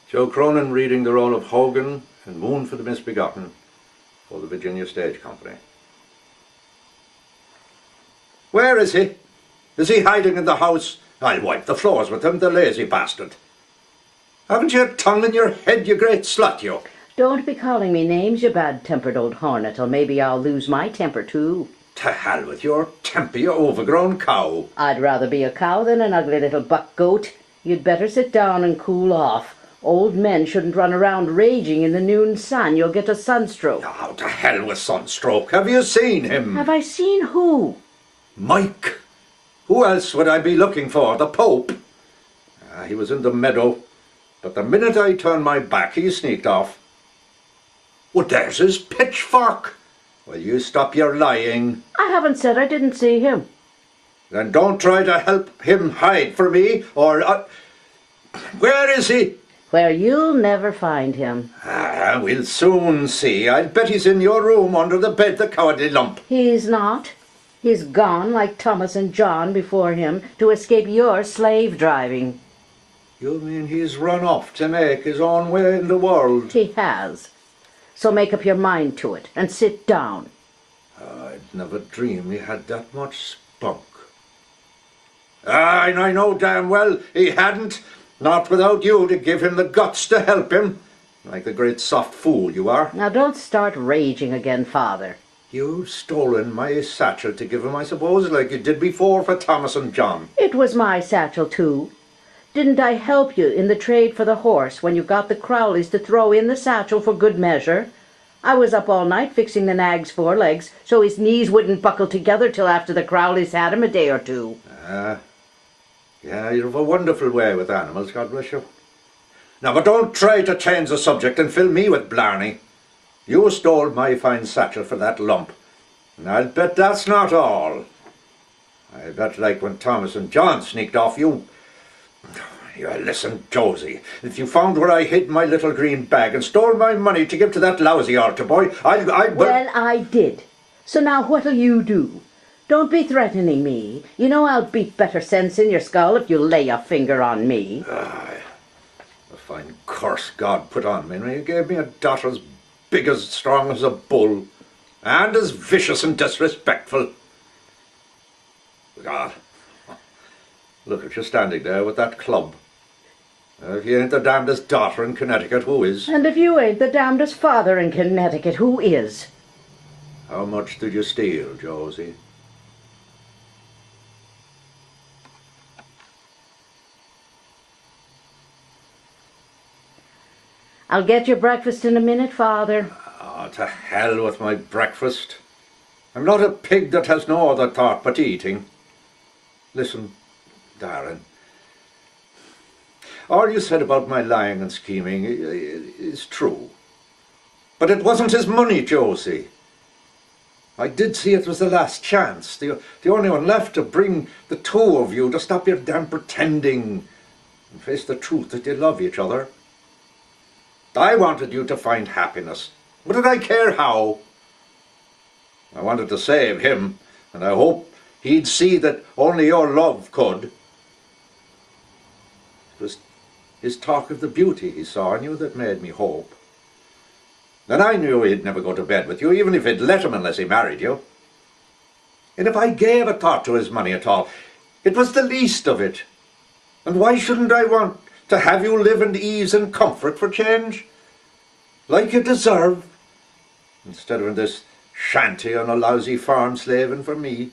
Joe Cronin reading the role of Hogan in Moon for the Misbegotten for the Virginia Stage Company. Where is he? Is he hiding in the house? I'll wipe the floors with him, the lazy bastard. Haven't you a tongue in your head, you great slut, you? Don't be calling me names, you bad-tempered old hornet, or maybe I'll lose my temper too. To hell with your temper, you overgrown cow. I'd rather be a cow than an ugly little buck goat. You'd better sit down and cool off. Old men shouldn't run around raging in the noon sun. You'll get a sunstroke. Oh, to hell with sunstroke. Have you seen him? Have I seen who? Mike. Who else would I be looking for? The Pope? He was in the meadow, but the minute I turned my back, he sneaked off. Well, there's his pitchfork. Will you stop your lying? I haven't said I didn't see him. Then don't try to help him hide from me, or... Where is he? Where you'll never find him. We'll soon see. I'll bet he's in your room under the bed, the cowardly lump. He's not. He's gone, like Thomas and John before him, to escape your slave driving. You mean he's run off to make his own way in the world? He has. So make up your mind to it, and sit down. I'd never dreamed he had that much spunk. And I know damn well he hadn't. Not without you to give him the guts to help him. Like the great soft fool you are. Now don't start raging again, Father. You've stolen my satchel to give him, I suppose, like you did before for Thomas and John. It was my satchel, too. Didn't I help you in the trade for the horse when you got the Crowleys to throw in the satchel for good measure? I was up all night fixing the nag's forelegs so his knees wouldn't buckle together till after the Crowleys had him a day or two. Yeah, you've a wonderful way with animals, God bless you. Now, but don't try to change the subject and fill me with blarney. You stole my fine satchel for that lump, and I'll bet that's not all. I bet like when Thomas and John sneaked off, you listen, Josie, if you found where I hid my little green bag and stole my money to give to that lousy altar boy, Well, I did. So now what'll you do? Don't be threatening me. You know I'll beat better sense in your skull if you lay a finger on me. A fine curse God put on me when he gave me a daughter as big as strong as a bull, and as vicious and disrespectful. God, look at you standing there with that club. If you ain't the damnedest daughter in Connecticut, who is? And if you ain't the damnedest father in Connecticut, who is? How much did you steal, Josie? I'll get your breakfast in a minute, Father. Oh, to hell with my breakfast. I'm not a pig that has no other thought but eating. Listen, darling. All you said about my lying and scheming is true. But it wasn't his money, Josie. I did see it was the last chance, the only one left to bring the two of you to stop your damn pretending and face the truth that you love each other. I wanted you to find happiness. What did I care how? I wanted to save him, and I hoped he'd see that only your love could. It was his talk of the beauty he saw in you that made me hope. And I knew he'd never go to bed with you, even if he'd let him unless he married you. And if I gave a thought to his money at all, it was the least of it. And why shouldn't I want to have you live in ease and comfort for change, like you deserve, instead of in this shanty on a lousy farm slaving for me?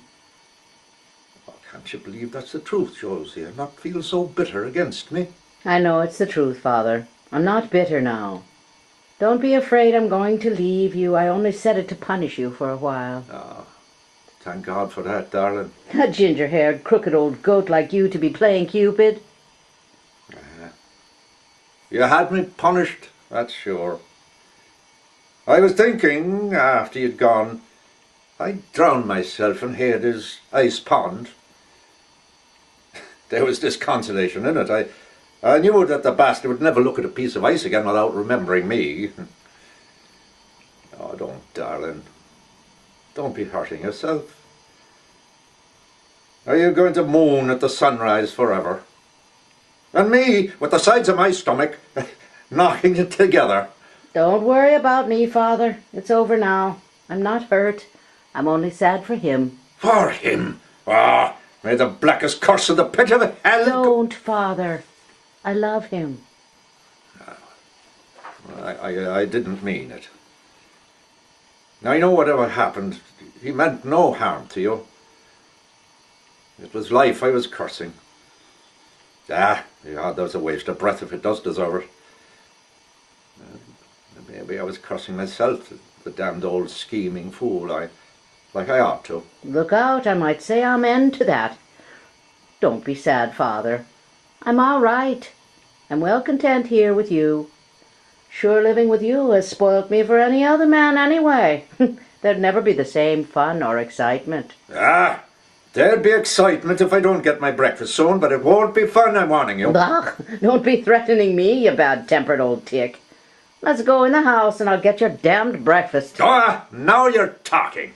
Oh, can't you believe that's the truth, Josie, and not feel so bitter against me? I know it's the truth, Father. I'm not bitter now. Don't be afraid I'm going to leave you. I only said it to punish you for a while. Oh, thank God for that, darling. A ginger-haired, crooked old goat like you to be playing Cupid? You had me punished, that's sure. I was thinking, after you'd gone, I'd drown myself in Hades' ice pond. There was this consolation in it. I knew that the bastard would never look at a piece of ice again without remembering me. Oh, don't, darling. Don't be hurting yourself. Are you going to moon at the sunrise forever? And me, with the sides of my stomach, knocking it together. Don't worry about me, Father. It's over now. I'm not hurt. I'm only sad for him. For him? Ah, may the blackest curse of the pit of hell... Don't, Father. I love him. I didn't mean it. I know whatever happened, he meant no harm to you. It was life I was cursing. Yeah, that was a waste of breath if it does deserve it. Maybe I was cursing myself, the damned old scheming fool, like I ought to. Look out, I might say amen to that. Don't be sad, Father. I'm all right. I'm well content here with you. Sure, living with you has spoilt me for any other man anyway. There'd never be the same fun or excitement. Ah, there'll be excitement if I don't get my breakfast soon, but it won't be fun, I'm warning you. Ugh, don't be threatening me, you bad-tempered old tick. Let's go in the house and I'll get your damned breakfast. Ah, now you're talking.